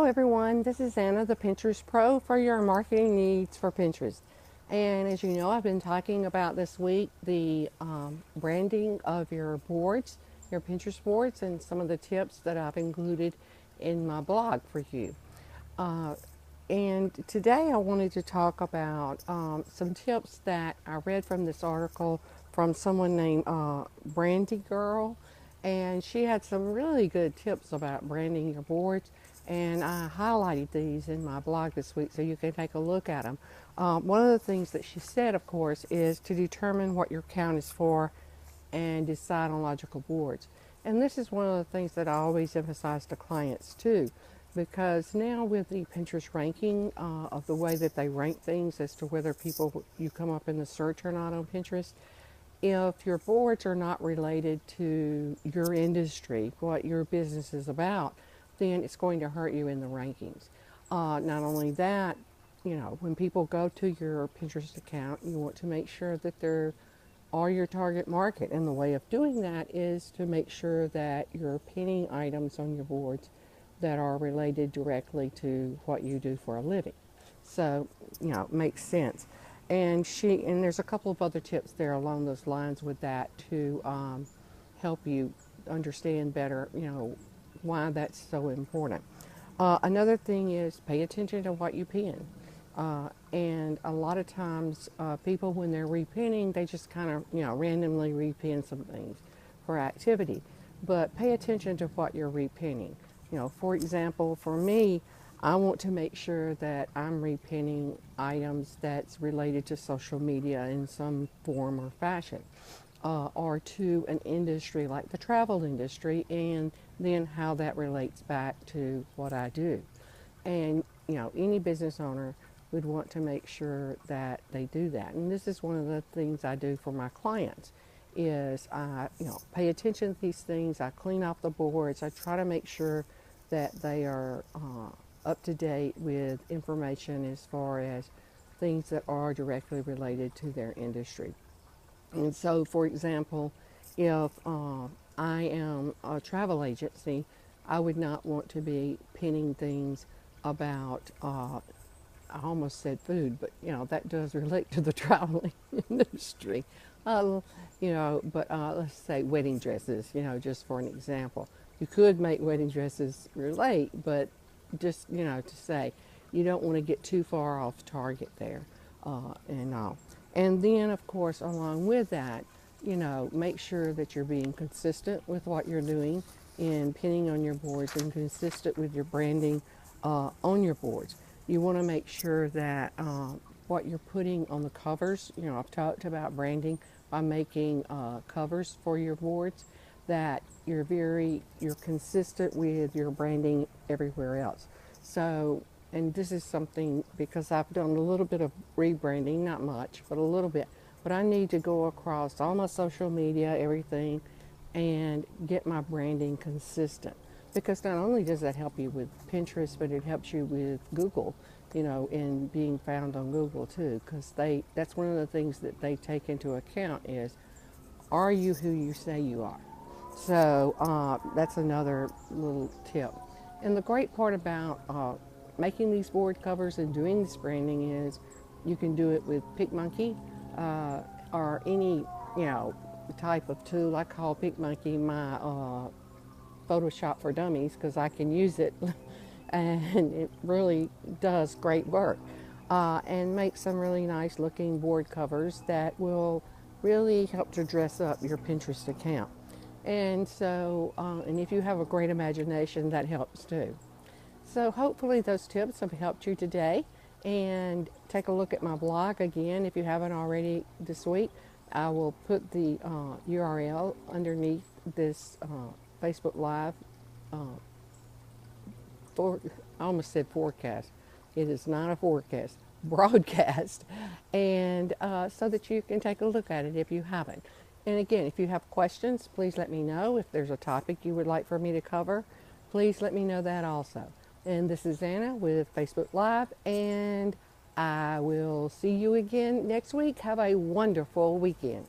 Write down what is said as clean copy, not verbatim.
everyone, this is Anna, the Pinterest Pro for your marketing needs for Pinterest. And as you know, I've been talking about this week the branding of your boards, your Pinterest boards, and some of the tips that I've included in my blog for you. Uh, and today I wanted to talk about some tips that I read from this article from someone named Brandy Girl. And she had some really good tips about branding your boards. And I highlighted these in my blog this week so you can take a look at them. One of the things that she said, of course, is to determine what your count is for and decide on logical boards. And this is one of the things that I always emphasize to clients too, because now with the Pinterest ranking of the way that they rank things as to whether you come up in the search or not on Pinterest, if your boards are not related to your industry, what your business is about, then it's going to hurt you in the rankings. Not only that, when people go to your Pinterest account, you want to make sure that they're are your target market. And the way of doing that is to make sure that you're pinning items on your boards that are related directly to what you do for a living. So, it makes sense. And there's a couple of other tips there along those lines with that to help you understand better, why that's so important. Another thing is pay attention to what you pin. And a lot of times people, when they're repinning, they just kind of, randomly repin some things for activity. But pay attention to what you're repinning. For example, for me, I want to make sure that I'm repinning items that's related to social media in some form or fashion, or to an industry like the travel industry, and then how that relates back to what I do. And, any business owner would want to make sure that they do that. And this is one of the things I do for my clients is I, pay attention to these things. I clean off the boards. I try to make sure that they are up to date with information as far as things that are directly related to their industry. And so, for example, if I am a travel agency, I would not want to be pinning things about, I almost said food, but that does relate to the traveling industry. But let's say wedding dresses, just for an example. You could make wedding dresses relate, but just, to say you don't want to get too far off target there and all. And then, of course, along with that, make sure that you're being consistent with what you're doing in pinning on your boards and consistent with your branding on your boards. You want to make sure that what you're putting on the covers, I've talked about branding by making covers for your boards, that you're consistent with your branding everywhere else. So, and this is something because I've done a little bit of rebranding, not much, but a little bit. But I need to go across all my social media, everything, and get my branding consistent. Because not only does that help you with Pinterest, but it helps you with Google, in being found on Google too. Because that's one of the things that they take into account is, are you who you say you are? So that's another little tip. And the great part about making these board covers and doing this branding is you can do it with PicMonkey or any, type of tool. I call PicMonkey my Photoshop for Dummies because I can use it and it really does great work and make some really nice looking board covers that will really help to dress up your Pinterest account. And so, and if you have a great imagination, that helps too. So hopefully those tips have helped you today. And take a look at my blog again if you haven't already this week. I will put the URL underneath this Facebook Live I almost said forecast. It is not a forecast, broadcast. And so that you can take a look at it if you haven't. And again, if you have questions, please let me know. If there's a topic you would like for me to cover, please let me know that also. And this is Anna with Facebook Live, and I will see you again next week. Have a wonderful weekend.